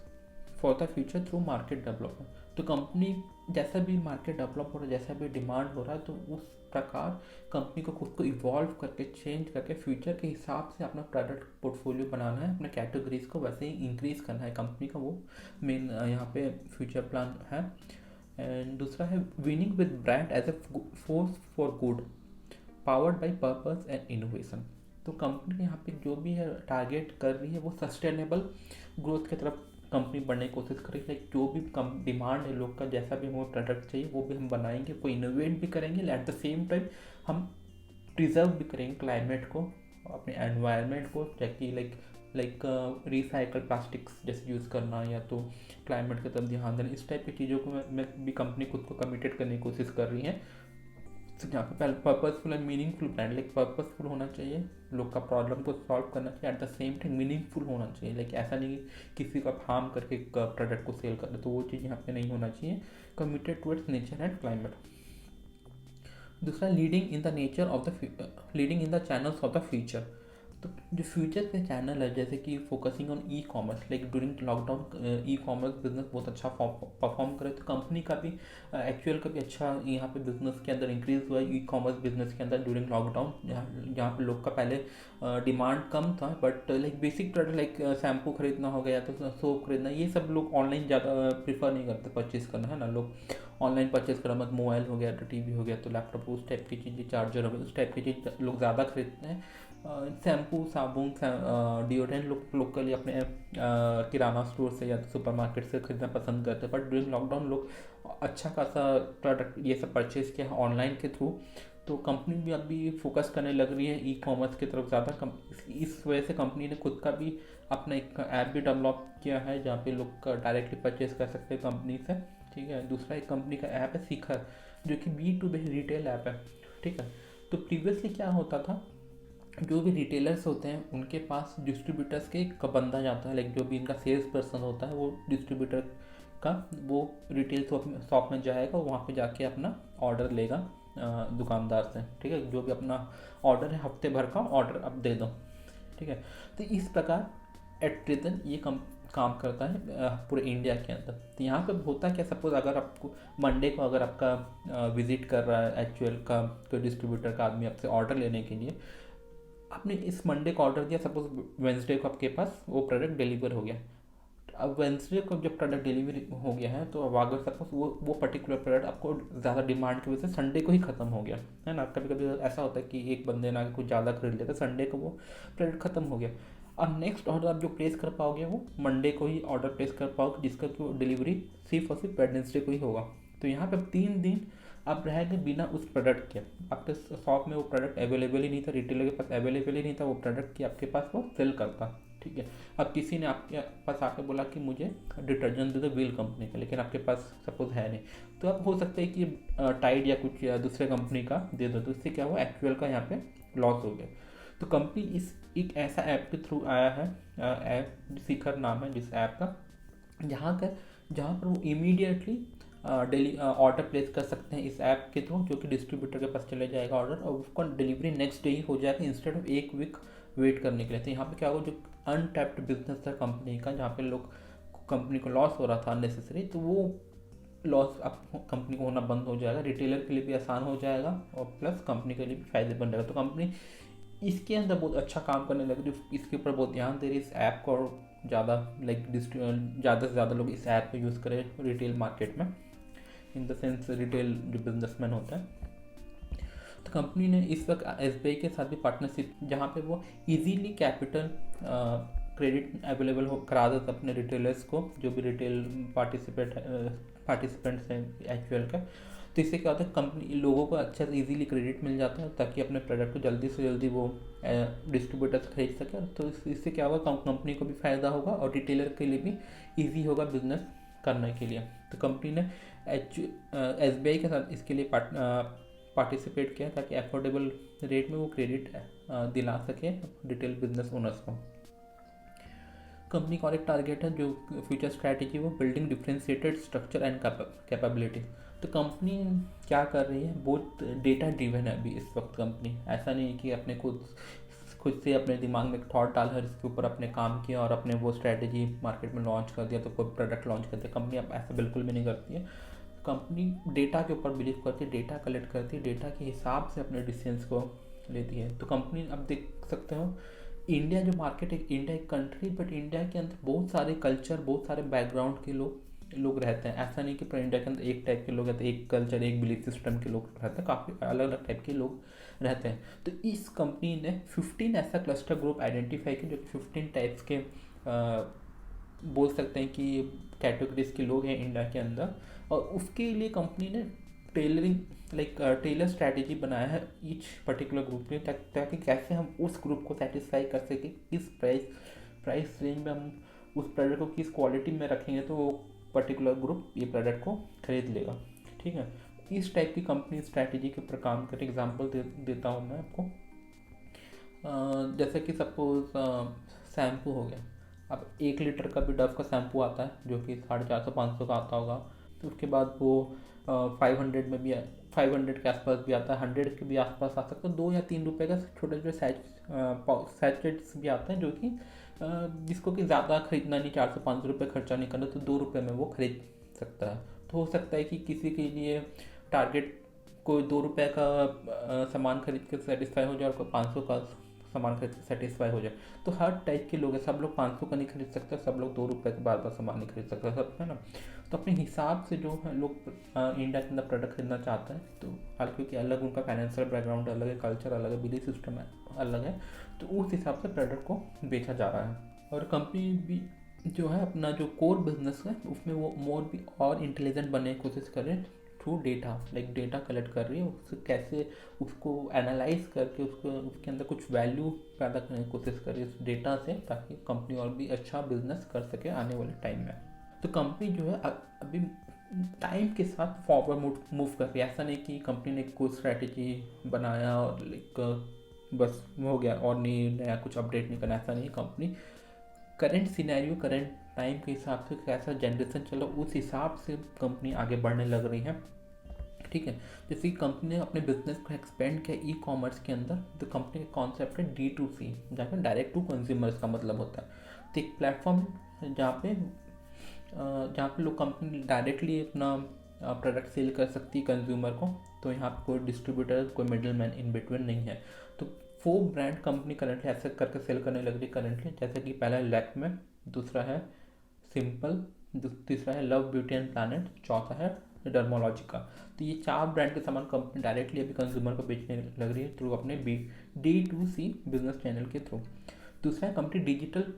for the future through market development. तो कंपनी जैसा भी मार्केट डेवलप हो रहा है, जैसा भी डिमांड हो रहा है, तो उस प्रकार कंपनी को खुद को इवॉल्व करके, चेंज करके, फ्यूचर के हिसाब से अपना प्रोडक्ट पोर्टफोलियो बनाना है, अपने कैटेगरीज को वैसे ही इंक्रीज करना है। कंपनी का वो मेन यहाँ पे फ्यूचर प्लान है। एंड दूसरा है winning with brand as a force for good powered by purpose and innovation. तो कंपनी यहाँ पे जो भी है टारगेट कर रही है वो सस्टेनेबल ग्रोथ की तरफ कंपनी बढ़ने की कोशिश करेगी। लाइक जो भी कम डिमांड है लोग का, जैसा भी हमें प्रोडक्ट चाहिए वो भी हम बनाएंगे, कोई इनोवेट भी करेंगे, एट द सेम टाइम हम प्रिजर्व भी करेंगे क्लाइमेट को, अपने एनवायरनमेंट को, ताकि लाइक रिसाइकल प्लास्टिक्स जैसे यूज़ करना, या तो क्लाइमेट की तरफ ध्यान देना, इस टाइप की चीज़ों को मैं भी कंपनी खुद को कमिटेड करने की कोशिश कर रही है। तो यहाँ पे purposeful and meaningful brand, like purposeful होना चाहिए, लोग का प्रॉब्लम को सॉल्व करना चाहिए, at the same time meaningful होना चाहिए। लाइक ऐसा नहीं कि किसी का हार्म करके प्रोडक्ट को सेल कर दे, तो वो चीज़ यहाँ पे नहीं होना चाहिए। Committed towards nature and climate. दूसरा leading in the channels of the future. तो जो फ्यूचर के चैनल है जैसे कि focusing on e commerce, like during lockdown e commerce business बहुत अच्छा परफॉर्म करे, तो कंपनी का भी एक्चुअल का भी अच्छा यहाँ पे बिजनेस के अंदर इंक्रीज हुआ है ई कॉमर्स बिजनेस के अंदर ड्यूरिंग लॉकडाउन, जहाँ पे लोग का पहले डिमांड कम था, but like basic product like shampoo खरीदना हो गया तो सोप खरीदना, ये सब लोग ऑनलाइन ज़्यादा प्रीफर नहीं करते परचेज़ करना, है ना। लोग ऑनलाइन परचेज़ करना, मतलब मोबाइल हो गया तो टीवी हो गया तो लैपटॉप, उस टाइप की चीज़ें, चार्जर हो गया उस टाइप की चीज़ लोग ज़्यादा खरीदते हैं। शैम्पू साबुन डिओड्रेंट लोग लोकली अपने किराना स्टोर से या तो सुपरमार्केट से खरीदना पसंद करते हैं, बट ड्यूरिंग लॉकडाउन लोग अच्छा खासा प्रोडक्ट ये सब परचेज़ किया ऑनलाइन के थ्रू, तो कंपनी भी अभी फोकस करने लग रही है ई कॉमर्स की तरफ ज़्यादा। इस वजह से कंपनी ने खुद का भी अपना एक ऐप भी डेवलप किया है जहाँ पे लोग डायरेक्टली परचेज कर सकते हैं कंपनी से, ठीक है। दूसरा एक कंपनी का ऐप है शिखर, जो कि B2B रिटेल ऐप है, ठीक है। तो प्रीवियसली क्या होता था, जो भी रिटेलर्स होते हैं उनके पास डिस्ट्रीब्यूटर्स के एक बंदा जाता है, लाइक जो भी इनका सेल्स पर्सन होता है वो डिस्ट्रीब्यूटर का वो रिटेल शॉप में जाएगा, वहाँ पे जाके अपना ऑर्डर लेगा दुकानदार से, ठीक है। जो भी अपना ऑर्डर है हफ्ते भर का ऑर्डर अब दे दो, ठीक है। तो इस प्रकार एट प्रेजेंट ये काम करता है पूरे इंडिया के अंदर। तो यहाँ पे होता क्या, सपोज अगर आपको मंडे को अगर आपका विजिट कर रहा है एक्चुअल का कोई डिस्ट्रीब्यूटर का आदमी आपसे ऑर्डर लेने के लिए, आपने इस मंडे को ऑर्डर दिया, सपोज वेंसडे को आपके पास वो प्रोडक्ट डिलीवर हो गया। अब वेंसडे को जब प्रोडक्ट डिलीवरी हो गया है तो अब अगर सपोज वो पर्टिकुलर प्रोडक्ट आपको ज़्यादा डिमांड की वजह से संडे को ही ख़त्म हो गया, है ना। कभी कभी ऐसा होता है कि एक बंदे ना कुछ ज़्यादा खरीद लेता, संडे को वो प्रोडक्ट ख़त्म हो गया। अब नेक्स्ट ऑर्डर आप जो प्लेस कर पाओगे वो मंडे को ही ऑर्डर प्लेस कर पाओगे, जिसका कि वो डिलीवरी सिर्फ और सिर्फ वेडनेसडे को ही होगा। तो यहाँ पर 3 दिन आप रहेंगे बिना उस प्रोडक्ट के, आपके शॉप में वो प्रोडक्ट अवेलेबल ही नहीं था, रिटेलर के पास अवेलेबल ही नहीं था वो प्रोडक्ट कि आपके पास वो सेल करता, ठीक है। अब किसी ने आपके पास आके बोला कि मुझे डिटर्जेंट दे दो व्हील कंपनी का, लेकिन आपके पास सपोज है नहीं, तो आप हो सकता है कि टाइड या कुछ या दूसरे कंपनी का दे दो, तो इससे क्या हुआ, एक्चुअल का यहाँ पे लॉस हो गया। तो कंपनी इस एक ऐसा ऐप के थ्रू आया है, ऐप शिखर नाम है जिस ऐप का, जहाँ पर वो इमीडिएटली डेली ऑर्डर प्लेस कर सकते हैं इस ऐप के थ्रू, जो कि डिस्ट्रीब्यूटर के पास चले जाएगा ऑर्डर, और उसका डिलीवरी नेक्स्ट डे ही हो जाएगा इंस्टेड ऑफ 1 वीक वेट करने के लिए। तो यहाँ पे क्या होगा, जो अनटैप्ड बिजनेस था कंपनी का, जहाँ पे लोग कंपनी को लॉस हो रहा था अननेसेसरी, तो वो लॉस अब कंपनी को होना बंद हो जाएगा, रिटेलर के लिए भी आसान हो जाएगा और प्लस कंपनी के लिए भी फायदे बन जाएगा। तो कंपनी इसके अंदर बहुत अच्छा काम करने लगे, जो इसके ऊपर बहुत ध्यान दे रही है इस ऐप को, और ज़्यादा लाइक ज़्यादा से ज़्यादा लोग इस ऐप को यूज़ करें रिटेल मार्केट में, इन द सेंस रिटेल जो बिजनेसमैन होता है। तो कंपनी ने इस वक्त SBI के साथ भी पार्टनरशिप, जहाँ पे वो इजीली कैपिटल क्रेडिट अवेलेबल हो करा देता अपने रिटेलर्स को, जो भी रिटेल पार्टिसिपेंट्स हैं एक्चुअल का। तो इससे क्या होता है, कंपनी लोगों को अच्छा से इजीली क्रेडिट मिल जाता है ताकि अपने प्रोडक्ट को जल्दी से जल्दी वो डिस्ट्रीब्यूटर्स खरीद सके। तो इससे क्या होगा, कंपनी को भी फ़ायदा होगा और रिटेलर के लिए भी ईजी होगा बिजनेस करने के लिए। तो कंपनी ने SBI के साथ इसके लिए पार्टिसिपेट किया ताकि अफोर्डेबल रेट में वो क्रेडिट दिला सके रिटेल बिजनेस ओनर्स को। कंपनी का और एक टारगेट है जो फ्यूचर स्ट्रैटेजी, वो building differentiated structure and capability. तो कंपनी क्या कर रही है, बहुत डेटा ड्रिवन है अभी इस वक्त कंपनी। ऐसा नहीं है कि अपने खुद से अपने दिमाग में एक थॉट डाला है, इसके ऊपर अपने काम किया और अपने वो स्ट्रैटेजी मार्केट में लॉन्च कर दिया तो कोई प्रोडक्ट लॉन्च कर दिया। कंपनी अब ऐसा बिल्कुल भी नहीं करती है। कंपनी डेटा के ऊपर बिलीव करती है, डेटा कलेक्ट करती है, डेटा के हिसाब से अपने डिसीजंस को लेती है। तो कंपनी अब देख सकते हो, इंडिया जो मार्केट है, इंडिया एक कंट्री, बट इंडिया के अंदर बहुत सारे कल्चर, बहुत सारे बैकग्राउंड के लोग रहते हैं। ऐसा नहीं कि पूरा इंडिया के अंदर एक टाइप के लोग रहते हैं, एक कल्चर, एक बिलीफ सिस्टम के लोग रहते हैं, काफ़ी अलग अलग टाइप के लोग रहते हैं। तो इस कंपनी ने 15 ऐसा क्लस्टर ग्रुप आइडेंटिफाई किया, जो कि 15 टाइप्स के बोल सकते हैं कि कैटेगरीज के लोग हैं इंडिया के अंदर। और उसके लिए कंपनी ने टेलर स्ट्रैटेजी बनाया है ईच पर्टिकुलर ग्रुप के, ताकि कैसे हम उस ग्रुप को सेटिस्फाई कर सकें, किस प्राइस रेंज में हम उस प्रोडक्ट को किस क्वालिटी में रखेंगे तो वो पर्टिकुलर ग्रुप ये प्रोडक्ट को खरीद लेगा, ठीक है। इस टाइप की कंपनी स्ट्रैटेजी के ऊपर काम कर, एग्जांपल देता हूँ मैं आपको। जैसे कि सपोज शैम्पू हो गया। अब 1 लीटर का भी डव का शैम्पू आता है जो कि 450-500 का आता होगा। तो उसके बाद वो 500 में भी 500 के आसपास भी आता है, 100 के भी आसपास आ सकता है। 2 या 3 रुपए का छोटे छोटे सैचेट्स भी आते हैं जो कि जिसको कि ज़्यादा खरीदना नहीं, 400-500 रुपये खर्चा नहीं करना, तो 2 रुपये में वो खरीद सकता है। तो हो सकता है कि किसी के लिए टारगेट कोई 2 रुपये का सामान खरीद के सेटिस्फाई हो जाए और कोई 500 का सामान खरीद के सेटिस्फाई हो जाए। तो हर टाइप के लोग हैं, सब लोग 500 का नहीं खरीद सकते, सब लोग 2 रुपये का बार बार सामान नहीं खरीद सकते, सब है ना। तो अपने हिसाब से जो है लोग इंडिया के अंदर प्रोडक्ट खरीदना चाहते हैं, तो हाल क्योंकि अलग उनका फाइनेंशियल बैकग्राउंड अलग है, कल्चर अलग है, बिलीफ सिस्टम अलग है, तो उस हिसाब से प्रोडक्ट को बेचा जा रहा है। और कंपनी भी जो है अपना जो कोर बिजनेस है उसमें वो मोर भी और इंटेलिजेंट बनने की कोशिश करें through data, like data collect कर रही है, उससे कैसे उसको एनालाइज करके उसको उसके अंदर कुछ वैल्यू पैदा करने की कोशिश कर रही है उस डेटा से, ताकि कंपनी और भी अच्छा बिजनेस कर सके आने वाले टाइम में। तो कंपनी जो है अभी टाइम के साथ फॉरवर्ड मूव कर रही है। ऐसा नहीं कि कंपनी ने कोई स्ट्रैटेजी बनाया और लाइक बस हो गया और नहीं नया कुछ अपडेट नहीं करना, ऐसा नहीं। Company current scenario, current time के हिसाब से कैसा जनरेशन चला उस हिसाब से कंपनी आगे बढ़ने लग रही है, ठीक है। जैसे कि कंपनी ने अपने बिजनेस को एक्सपेंड किया ई कॉमर्स के अंदर, तो कंपनी का कॉन्सेप्ट है D2C, जहाँ पे डायरेक्ट टू कंज्यूमर्स का मतलब होता है। तो एक प्लेटफॉर्म जहाँ पे लोग कंपनी डायरेक्टली अपना प्रोडक्ट सेल कर सकती है कंज्यूमर को, तो यहाँ पे कोई डिस्ट्रीब्यूटर, कोई मिडिल मैन इन बिटवीन नहीं है। तो 4 ब्रांड कंपनी करंटली ऐसे करके सेल करने लग रही है करंटली, जैसे कि पहला है लैक्मे, दूसरा है सिंपल, तीसरा है लव ब्यूटी एंड प्लानेट, चौथा है डर्मोलॉजिका। तो ये 4 ब्रांड के सामान कंपनी डायरेक्टली अभी कंज्यूमर को बेचने लग रही है थ्रू अपने D2C बिजनेस चैनल के थ्रू। दूसरा है कंपनी डिजिटल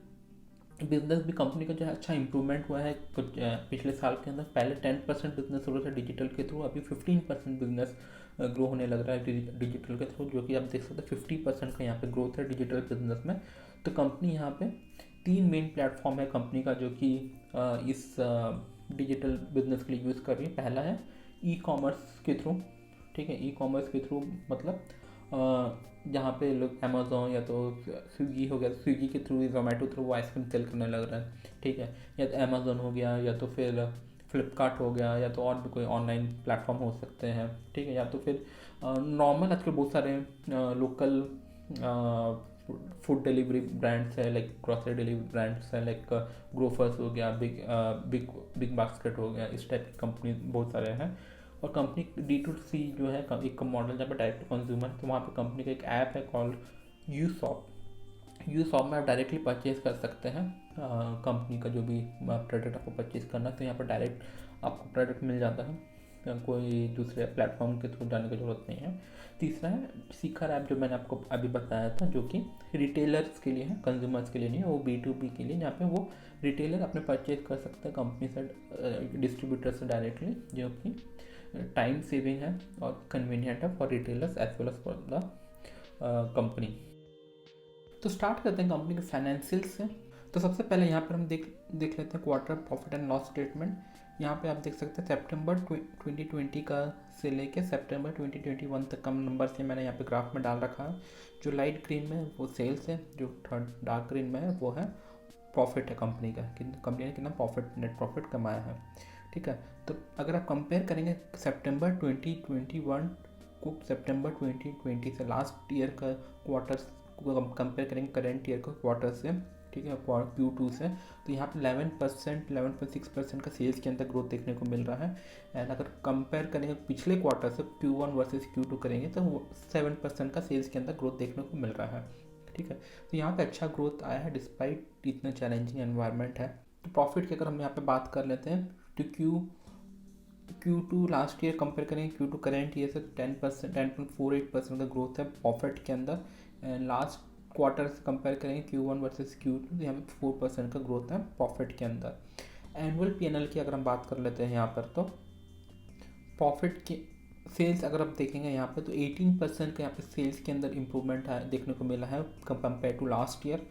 बिजनेस भी कंपनी का जो है अच्छा इंप्रूवमेंट हुआ है कुछ पिछले साल के अंदर। पहले 10% बिजनेस हो रहा था डिजिटल के थ्रू, अभी 15% बिजनेस ग्रो होने लग रहा है डिजिटल के थ्रू, जो कि आप देख सकते हैं 50% का यहाँ पे ग्रोथ है डिजिटल बिजनेस में। तो कंपनी यहाँ पे 3 मेन प्लेटफॉर्म है कंपनी का जो कि इस डिजिटल बिजनेस के लिए यूज़ कर रही है। पहला है ई कॉमर्स के थ्रू, ठीक है। ई कॉमर्स के थ्रू मतलब जहाँ पे लोग अमेज़ोन या तो स्विगी हो गया, स्विगी के थ्रू, जोमेटो थ्रू वो आइसक्रीम सेल करने लग रहा है, ठीक है। या तो अमेज़ोन हो गया, या तो फिर फ्लिपकार्ट हो गया, या तो और भी कोई ऑनलाइन प्लेटफॉर्म हो सकते हैं, ठीक है। या तो फिर नॉर्मल आजकल बहुत सारे लोकल फूड डिलीवरी ब्रांड्स है, लाइक ग्रोसरी डिलीवरी ब्रांड्स है, लाइक ग्रोफर्स हो गया, बिग बास्केट हो गया, इस टाइप की कंपनी बहुत सारे हैं। और कंपनी D2C जो है एक मॉडल जहाँ पर डायरेक्ट टू कंज्यूमर, तो वहाँ पे कंपनी का एक ऐप है कॉल्ड यूशॉप में आप डायरेक्टली परचेज कर सकते हैं कंपनी का जो भी प्रोडक्ट आपको परचेज करना, तो यहाँ पर डायरेक्ट आपको प्रोडक्ट मिल जाता है, कोई दूसरे प्लेटफॉर्म के थ्रू जाने की ज़रूरत नहीं है। तीसरा है सीकर ऐप, जो मैंने आपको अभी बताया था, जो कि रिटेलर्स के लिए है, कंज्यूमर्स के लिए नहीं है, वो B2B के लिए, जहाँ पे वो रिटेलर अपने परचेज कर सकते हैं कंपनी से, डिस्ट्रीब्यूटर से डायरेक्टली, जो कि टाइम सेविंग है और कन्वीनियंट है for retailers as well as for the company. तो स्टार्ट करते हैं कंपनी के फाइनेंशियल से। तो सबसे पहले यहाँ पर हम देख लेते हैं quarter profit and loss statement. यहाँ पे आप देख सकते हैं सितंबर 2020 का से लेके सितंबर 2021 तक का नंबर से मैंने यहाँ पे ग्राफ में डाल रखा है। जो लाइट ग्रीन में वो सेल्स है, जो डार्क ग्रीन में है वो है प्रॉफिट है कंपनी का, कि कंपनी ने कितना प्रॉफिट, नेट प्रॉफिट कमाया है, ठीक है। तो अगर आप कंपेयर करेंगे सितंबर 2021 को सितंबर 2020 से, लास्ट ईयर का क्वार्टर्स को कंपेयर करेंगे करेंट ईयर का क्वार्टर से, ठीक है, Q2 से, तो यहाँ पे 11.6% का सेल्स के अंदर ग्रोथ देखने को मिल रहा है। एंड अगर कंपेयर करेंगे पिछले क्वार्टर से Q1 वर्सेस Q2 करेंगे तो 7% का सेल्स के अंदर ग्रोथ देखने को मिल रहा है, ठीक है। तो यहाँ पे अच्छा ग्रोथ आया है डिस्पाइट इतना चैलेंजिंग एनवायरनमेंट है। तो प्रॉफिट की अगर हम यहाँ पे बात कर लेते हैं तो Q2 लास्ट ईयर कंपेयर करेंगे Q2 करेंट ईयर से 10.48% का ग्रोथ है प्रॉफिट के अंदर। एंड लास्ट क्वार्टर से कंपेयर करेंगे Q1 वर्सेस Q2, यहाँ पे 4% का ग्रोथ है प्रॉफिट के अंदर। एनुअल P&L की अगर हम बात कर लेते हैं यहाँ पर, तो प्रॉफिट की सेल्स अगर आप देखेंगे यहाँ पे तो 18% का यहाँ पे सेल्स के अंदर इम्प्रूवमेंट है देखने को मिला है compare to last year.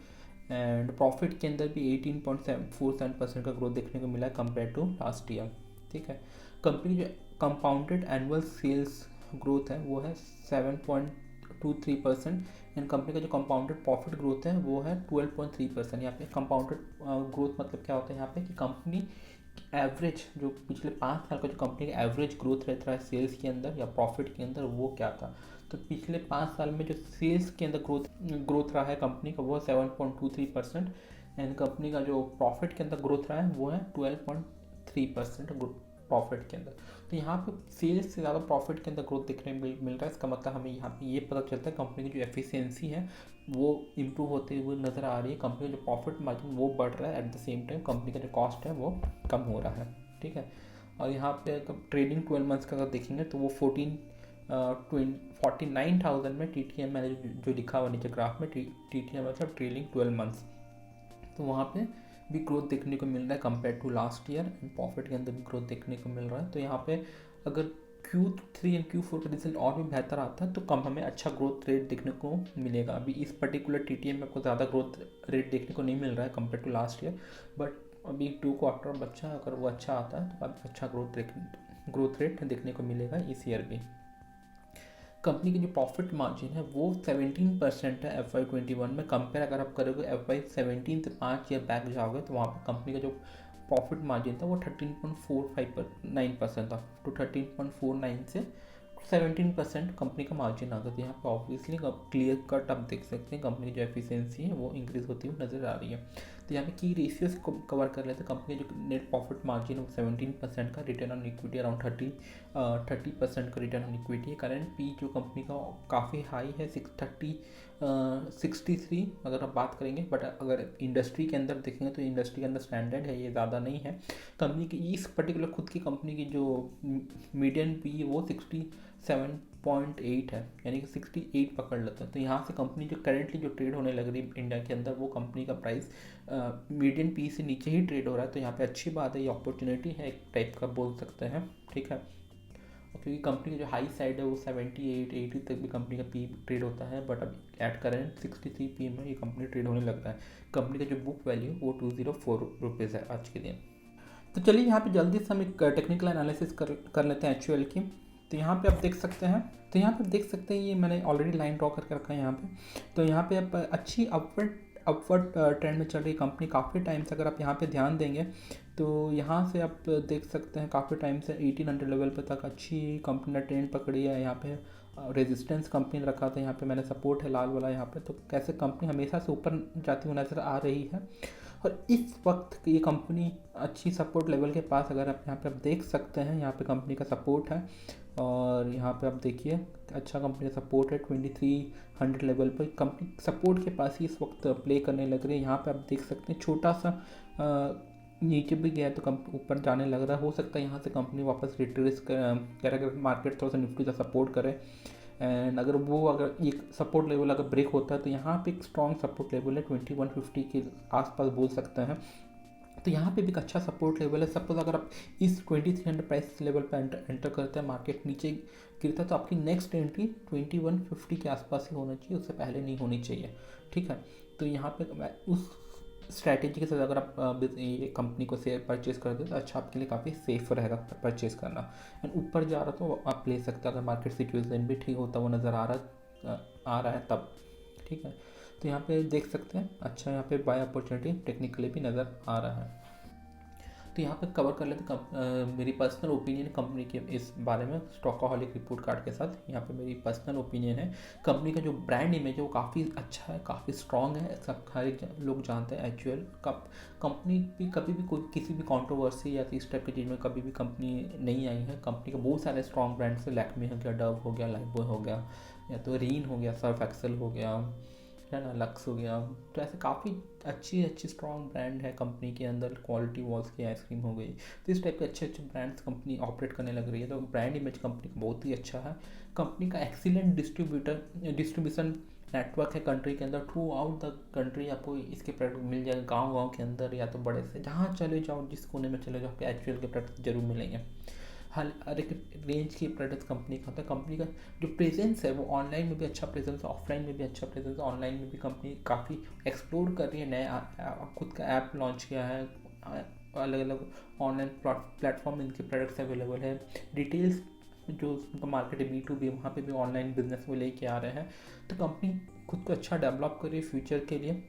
And profit के अंदर भी 18.47% का ग्रोथ देखने को मिला है कंपेयर टू लास्ट ईयर, ठीक है। कंपनी जो कंपाउंडेड एनुअल सेल्स ग्रोथ है वो है 7.23%। एंड कंपनी का जो कंपाउंडेड प्रॉफिट ग्रोथ है वो है 12.3%। यहाँ पे कंपाउंडेड ग्रोथ मतलब क्या होता है यहाँ पे कि कंपनी एवरेज जो पिछले 5 साल का जो कंपनी का एवरेज ग्रोथ रहता है सेल्स के अंदर या प्रॉफिट के अंदर, वो क्या था। तो पिछले 5 साल में जो सेल्स के अंदर ग्रोथ रहा है कंपनी का, वो 7.23%। एंड कंपनी का जो प्रॉफिट के अंदर ग्रोथ रहा है वो है 12.3% प्रॉफिट के अंदर। तो यहाँ पे सेल्स से ज़्यादा प्रॉफिट के अंदर ग्रोथ देखने मिल रहा है। इसका मतलब हमें यहाँ पे ये पता चलता है कंपनी की जो एफिशिएंसी है वो इम्प्रूव होते हुए नज़र आ रही है। कंपनी का जो प्रॉफिट मार्जिन वो बढ़ रहा है, at the same time company का जो कॉस्ट है वो कम हो रहा है। ठीक है। और यहाँ पे अगर ट्रेडिंग 12 मंथ्स का अगर देखेंगे तो वो 49,000 में TTM मैंने जो लिखा हुआ नीचे ग्राफ में, TTM मतलब ट्रेलिंग 12 मंथ्स, तो वहाँ पे भी ग्रोथ देखने को मिल रहा है compare to last year. And profit के अंदर भी ग्रोथ देखने को मिल रहा है। तो यहाँ पे अगर Q3 एंड Q4 का रिजल्ट और भी बेहतर आता है तो कम हमें अच्छा ग्रोथ रेट देखने को मिलेगा। अभी इस पर्टिकुलर TTM में आपको ज़्यादा ग्रोथ रेट देखने को नहीं मिल रहा है compare to last year, but अभी 2 क्वार्टर बच्चा अगर वो अच्छा आता है तो काफ़ी अच्छा ग्रोथ रेट देखने को मिलेगा इस ईयर भी। कंपनी की जो प्रॉफिट मार्जिन है वो 17% है FY21 में। कंपेयर अगर आप करोगे FY17 से 5 ईयर बैक जाओगे तो वहाँ पर कंपनी का जो प्रॉफिट मार्जिन था वो 13.49% था। तो 13.49 से 17% कंपनी का मार्जिन आ गया। तो यहाँ पे ऑब्वियसली क्लियर कट आप देख सकते हैं कंपनी की जो एफिशिएंसी है वो इंक्रीज होती हुई नजर आ रही है। तो यहाँ पे की रेशियोज को कवर कर लेते हैं। कंपनी जो नेट प्रॉफिट मार्जिन 17% का, रिटर्न ऑन इक्विटी अराउंड 30% का रिटर्न ऑन इक्विटी है। करंट पी जो कंपनी का काफ़ी हाई है 63 अगर आप बात करेंगे, बट अगर इंडस्ट्री के अंदर देखेंगे तो इंडस्ट्री के अंदर स्टैंडर्ड है, ये ज़्यादा नहीं है। कंपनी की इस पर्टिकुलर खुद की कंपनी की जो मीडियन पी वो 67.8 है, यानी कि 68 पकड़ लेते हैं। तो यहाँ से कंपनी जो करेंटली जो ट्रेड होने लग रही है इंडिया के अंदर, वो कंपनी का प्राइस मीडियन पी से नीचे ही ट्रेड हो रहा है। तो यहाँ पे अच्छी बात है, ये अपॉर्चुनिटी है एक टाइप का बोल सकते हैं। ठीक है। क्योंकि कंपनी की जो हाई साइड है वो 78-80 तक भी कंपनी का पी ट्रेड होता है, बट अभी एट करेंट 63 पी में ये कंपनी ट्रेड होने लगता है। कंपनी का जो बुक वैल्यू वो 204 रुपीज़ है आज के दिन। तो चलिए यहाँ पे जल्दी से हम एक टेक्निकल एनालिसिस कर लेते हैं HUL की। तो यहाँ पे आप देख सकते हैं, ये मैंने ऑलरेडी लाइन ड्रॉ करके रखा है यहाँ पे। तो यहाँ पे आप अच्छी अपवर्ड ट्रेंड में चल रही कंपनी काफ़ी टाइम से, अगर आप यहाँ पे ध्यान देंगे तो यहाँ से आप देख सकते हैं काफ़ी टाइम से 1800 लेवल पे तक अच्छी कंपनी ने ट्रेंड पकड़ी है। यहाँ पे रेजिस्टेंस कंपनी ने रखा था, यहाँ पे मैंने सपोर्ट है लाल वाला यहाँ पे। तो कैसे कंपनी हमेशा से ऊपर जाती हुई नज़र आ रही है, और इस वक्त ये कंपनी अच्छी सपोर्ट लेवल के पास, अगर आप यहाँ पे आप देख सकते हैं यहाँ पे कंपनी का सपोर्ट है, और यहाँ पे आप देखिए अच्छा कंपनी का सपोर्ट है 2300 लेवल पर। कंपनी सपोर्ट के पास ही इस वक्त प्ले करने लग रही है। यहाँ पे आप देख सकते हैं छोटा सा नीचे भी गया तो कंपनी ऊपर जाने लग रहा है। हो सकता है यहाँ से कंपनी वापस रिट्रेस कर अगर मार्केट थोड़ा सा निफ्टी का सपोर्ट करे, एंड अगर ये सपोर्ट लेवल अगर ब्रेक होता है तो यहाँ पे एक स्ट्रॉन्ग सपोर्ट लेवल है 2150 के आसपास बोल सकते हैं। तो यहाँ पे भी एक अच्छा सपोर्ट लेवल है। सपोज अगर आप इस 2300 प्राइस लेवल पर एंटर करते हैं, मार्केट नीचे गिरता है तो आपकी नेक्स्ट एंट्री 2150 के आसपास ही होना चाहिए, उससे पहले नहीं होनी चाहिए। ठीक है। तो यहाँ पे उस स्ट्रैटेजी के साथ अगर आप ये कंपनी को शेयर परचेज कर दे तो अच्छा आपके लिए काफ़ी सेफ रहेगा परचेज करना। एंड ऊपर जा रहा तो आप ले सकते हैं अगर मार्केट सिचुएशन भी ठीक होता वो नज़र आ रहा है तब। ठीक है। तो यहाँ पे देख सकते हैं अच्छा यहाँ पे बाय अपॉर्चुनिटी टेक्निकली भी नज़र आ रहा है। तो यहाँ पे कवर कर लेते मेरी पर्सनल ओपिनियन कंपनी के इस बारे में स्टॉकहॉलिक रिपोर्ट कार्ड के साथ। यहाँ पे मेरी पर्सनल ओपिनियन है कंपनी का जो ब्रांड इमेज है वो काफ़ी अच्छा है, काफ़ी स्ट्रॉन्ग है, सब हर एक लोग जानते हैं। HUL का कंपनी भी कभी भी कोई किसी भी कंट्रोवर्सी या इस टाइप की चीज़ में कभी भी कंपनी नहीं आई है। कंपनी का बहुत सारे स्ट्रॉन्ग ब्रांड्स है, लैक्मे हो गया, डव हो गया, लाइफबॉय हो गया, या तो रीन हो गया, सर्फ एक्सेल हो गया, है ना, लक्स हो गया। तो ऐसे काफ़ी अच्छी स्ट्रॉन्ग ब्रांड है कंपनी के अंदर। क्वालिटी वॉल्स की आइसक्रीम हो गई, तो इस टाइप के अच्छे ब्रांड्स कंपनी ऑपरेट करने लग रही है। तो ब्रांड इमेज कंपनी का बहुत ही अच्छा है। कंपनी का एक्सीलेंट डिस्ट्रीब्यूशन नेटवर्क है कंट्री के अंदर। थ्रू आउट द कंट्री आपको इसके प्रोडक्ट मिल जाएगा, गाँव के अंदर या तो बड़े से जहाँ चले जाओ, जिस कोने में चले जाओ आपके HUL के प्रोडक्ट जरूर मिलेंगे। हर एक रेंज के प्रोडक्ट्स कंपनी का होता है। कंपनी का जो प्रेजेंस है वो ऑनलाइन में भी अच्छा प्रेजेंस है, ऑफलाइन में भी अच्छा प्रेजेंस है। ऑनलाइन में भी कंपनी काफ़ी एक्सप्लोर कर रही है, नया खुद का ऐप लॉन्च किया है, अलग अलग ऑनलाइन प्लेटफॉर्म इनके प्रोडक्ट्स अवेलेबल है। डिटेल्स जो उनका मार्केट है B2B, वहाँ पे भी ऑनलाइन बिजनेस वो लेके आ रहे हैं। तो कंपनी खुद को अच्छा डेवलप कर रही है फ्यूचर के लिए।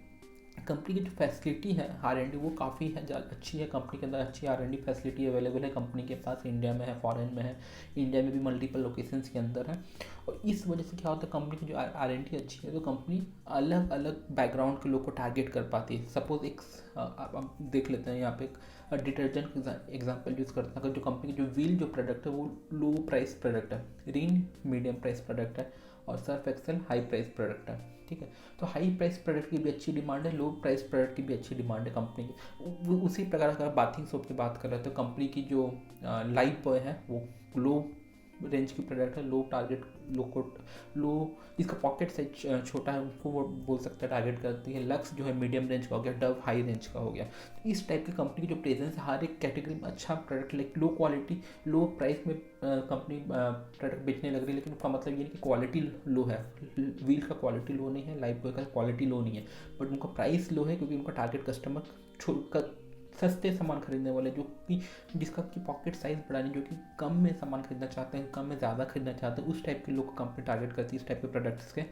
कंपनी की जो फैसिलिटी है R&D वो काफ़ी है अच्छी है। कंपनी के अंदर अच्छी R&D फैसिलिटी अवेलेबल है कंपनी के पास, इंडिया में है, फॉरेन में है, इंडिया में भी मल्टीपल लोकेशंस के अंदर है। और इस वजह से क्या होता है, कंपनी की जो R&D अच्छी है तो कंपनी अलग अलग बैकग्राउंड के लोग को टारगेट कर पाती है। सपोज एक आप देख लेते हैं यहाँ पे एक डिटर्जेंट एग्जाम्पल यूज़ करते हैं। अगर जो कंपनी की जो व्हील जो प्रोडक्ट है वो लो प्राइस प्रोडक्ट है, रिन मीडियम प्राइस प्रोडक्ट है, और Surf Excel high price product है, ठीक है। तो हाई प्राइस प्रोडक्ट की भी अच्छी डिमांड है, लो प्राइस प्रोडक्ट की भी अच्छी डिमांड है कंपनी की। उसी प्रकार अगर बाथिंग सोप की बात कर रहे हैं तो कंपनी की जो लाइफ बॉय है वो लो रेंज की प्रोडक्ट है, लो टारगेट, लो इसका पॉकेट साइज छोटा है, उनको वो बोल सकते हैं टारगेट करती है। लक्स जो है मीडियम रेंज का हो गया, डव हाई रेंज का हो गया। तो इस टाइप की कंपनी की जो प्रेजेंस है हर एक कैटेगरी में अच्छा प्रोडक्ट, लाइक लो क्वालिटी लो प्राइस में कंपनी प्रोडक्ट बेचने लग रही है, लेकिन उसका मतलब ये नहीं कि क्वालिटी लो है। व्हील का क्वालिटी लो नहीं है, लाइफ बॉय का क्वालिटी लो नहीं है, बट उनका प्राइस लो है क्योंकि उनका टारगेट कस्टमर सस्ते सामान खरीदने वाले, जो कि जिसका की पॉकेट साइज बड़ा नहीं, जो कि कम में सामान खरीदना चाहते हैं, कम में ज़्यादा खरीदना चाहते हैं, उस टाइप के लोग को कंपनी टारगेट करती है, इस टाइप के प्रोडक्ट्स के।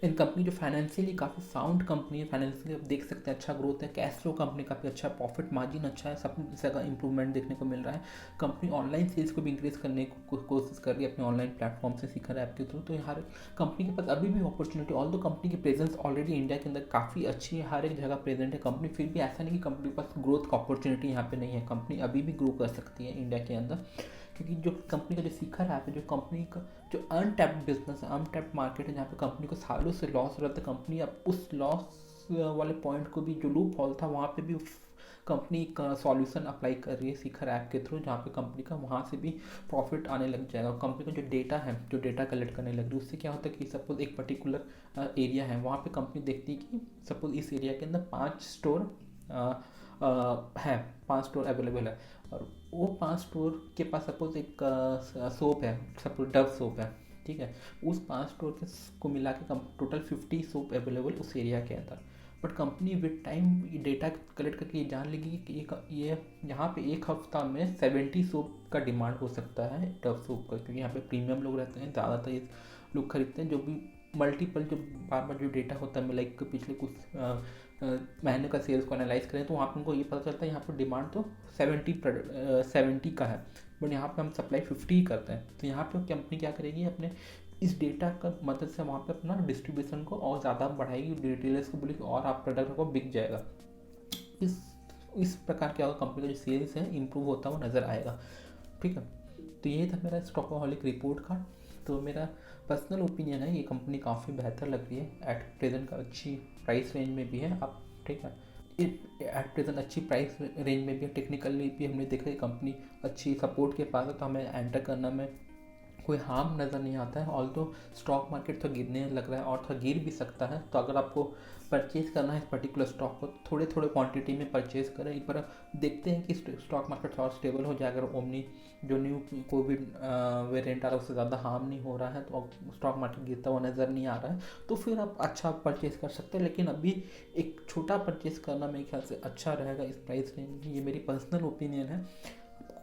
इन कंपनी जो फाइनेंशियली काफ़ी साउंड कंपनी है, फाइनेंशियली आप देख सकते हैं अच्छा ग्रोथ है, कैश फ्लो कंपनी काफ़ी अच्छा, प्रॉफिट मार्जिन अच्छा है, सब जगह इंप्रूवमेंट देखने को मिल रहा है। कंपनी ऑनलाइन सेल्स को भी इंक्रीज करने की कोशिश कर रही है अपने ऑनलाइन प्लेटफॉर्म से, सीखर ऐप के थ्रू। तो हर कंपनी के पास अभी भी अपॉर्चुनिटी, ऑल दो कंपनी की प्रेजेंस ऑलरेडी इंडिया के अंदर काफ़ी अच्छी है, हर एक जगह प्रेजेंट है कंपनी, फिर भी ऐसा नहीं कि कंपनी के पास ग्रोथ का अपॉर्चुनिटी यहाँ पे नहीं है। कंपनी अभी भी ग्रो कर सकती है इंडिया के अंदर, क्योंकि जो कंपनी का जो सीखर ऐप है, जो कंपनी का जो अनटैप्ड बिजनेस है, अनटैप्ड मार्केट है, जहाँ पे कंपनी को सालों से लॉस हो रहा था, कंपनी अब उस लॉस वाले पॉइंट को भी, जो लूप हॉल था वहाँ पे भी कंपनी का सॉल्यूशन अप्लाई कर रही है सीखर ऐप के थ्रू, जहाँ पे कंपनी का वहाँ से भी प्रॉफिट आने लग जाएगा। कंपनी का जो डेटा है, जो डेटा कलेक्ट करने लग रही है, उससे क्या होता है कि सपोज एक पर्टिकुलर एरिया है, वहाँ पे कंपनी देखती है कि सपोज इस एरिया के अंदर 5 स्टोर है, 5 स्टोर अवेलेबल है, और वो 5 स्टोर के पास सपोज एक सोप है, सपोज डव सोप है, ठीक है। उस 5 स्टोर के को मिला के टोटल 50 सोप अवेलेबल उस एरिया के अंदर। But company with time data collect करके ये जान लेगी कि ये यहाँ पे एक हफ्ता में 70 सोप का डिमांड हो सकता है डव सोप का, क्योंकि यहाँ पे प्रीमियम लोग रहते हैं, ज़्यादातर ये लोग खरीदते हैं, जो भी मल्टीपल जो बार बार जो डेटा होता है, लाइक पिछले कुछ महीने का सेल्स को एनालाइज करें तो वहाँ पर उनको ये पता चलता है यहाँ पर डिमांड तो 70 का है, बट यहाँ पे हम सप्लाई 50 ही करते हैं। तो यहाँ पे कंपनी क्या करेगी, अपने इस डेटा का मदद से वहाँ पे अपना डिस्ट्रीब्यूशन को और ज़्यादा बढ़ाएगी, रिटेलर्स को बोलेगी और आप प्रोडक्ट को बिक जाएगा। इस प्रकार क्या होगा, कंपनी का जो सेल्स है इंप्रूव होता हुआ नज़र आएगा, ठीक है। तो ये था मेरा स्टॉकहॉलिक रिपोर्ट का। तो मेरा पर्सनल ओपिनियन है ये कंपनी काफ़ी बेहतर लग रही है, एट प्रेजेंट का अच्छी प्राइस रेंज में भी है आप, ठीक है। एट प्रेजेंट अच्छी प्राइस रेंज में भी है, टेक्निकली भी हमने देखा है कंपनी अच्छी सपोर्ट के पास है, तो हमें एंटर करना में कोई हार्म नज़र नहीं आता है। ऑल तो स्टॉक मार्केट तो गिरने लग रहा है और तो गिर भी सकता है, तो अगर आपको परचेज करना है इस पर्टिकुलर स्टॉक को, थोड़े थोड़े क्वांटिटी में परचेज करें। एक बार देखते हैं कि स्टॉक मार्केट और स्टेबल हो जाए, अगर ओमनी जो न्यू कोविड वेरिएंट आ रहा है उससे ज़्यादा हार्म नहीं हो रहा है, तो स्टॉक मार्केट गिरता हुआ नज़र नहीं आ रहा है, तो फिर आप अच्छा परचेज कर सकते हैं। लेकिन अभी एक छोटा परचेज करना मेरे ख्याल से अच्छा रहेगा इस प्राइस रेंज में, ये मेरी पर्सनल ओपिनियन है।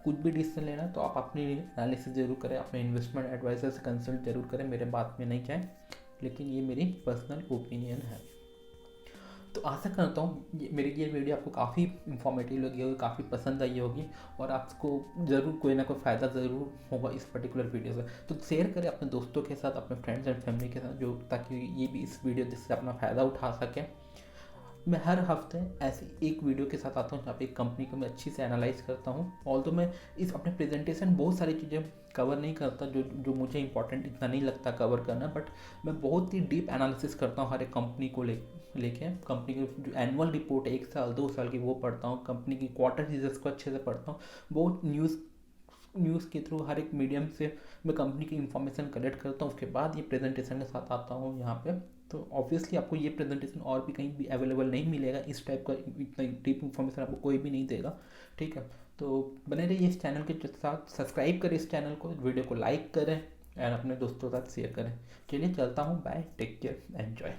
कुछ भी डिसीजन लेना है तो आप अपनी एनालिसिस जरूर करें, अपने इन्वेस्टमेंट एडवाइजर से कंसल्ट जरूर करें, मेरे बात में नहीं जाए, लेकिन ये मेरी पर्सनल ओपिनियन है। तो आशा करता हूँ मेरी ये वीडियो आपको काफ़ी इन्फॉर्मेटिव लगी होगी, काफ़ी पसंद आई होगी, और आपको ज़रूर कोई ना कोई फ़ायदा ज़रूर होगा इस पर्टिकुलर वीडियो से। तो शेयर करें अपने दोस्तों के साथ, अपने फ्रेंड्स एंड फैमिली के साथ, जो ताकि ये भी इस वीडियो जिससे अपना फ़ायदा उठा सकें। मैं हर हफ्ते ऐसी एक वीडियो के साथ आता हूँ जहाँ पे एक कंपनी को मैं अच्छी से एनालाइज करता हूँ। ऑल्दो मैं इस अपने प्रेजेंटेशन बहुत सारी चीज़ें कवर नहीं करता जो मुझे इंपॉर्टेंट इतना नहीं लगता कवर करना, बट मैं बहुत ही डीप एनालिसिस करता हूँ हर एक कंपनी को लेके। कंपनी की जो एनुअल रिपोर्ट है 1 साल 2 साल की वो पढ़ता हूँ, कंपनी की क्वार्टर रिजल्ट्स को अच्छे से पढ़ता हूँ, बहुत न्यूज़ के थ्रू हर एक मीडियम से मैं कंपनी की इन्फॉर्मेशन कलेक्ट करता हूँ, उसके बाद ये प्रेजेंटेशन के साथ आता हूँ यहाँ पे। तो ऑब्वियसली आपको ये प्रेजेंटेशन और भी कहीं भी अवेलेबल नहीं मिलेगा, इस टाइप का इतना डीप इन्फॉर्मेशन आपको कोई भी नहीं देगा, ठीक है। तो बने रहिए इस चैनल के साथ, सब्सक्राइब करें इस चैनल को, वीडियो को लाइक करें और अपने दोस्तों के साथ शेयर करें। चलिए चलता हूँ, बाय, टेक केयर, एन्जॉय।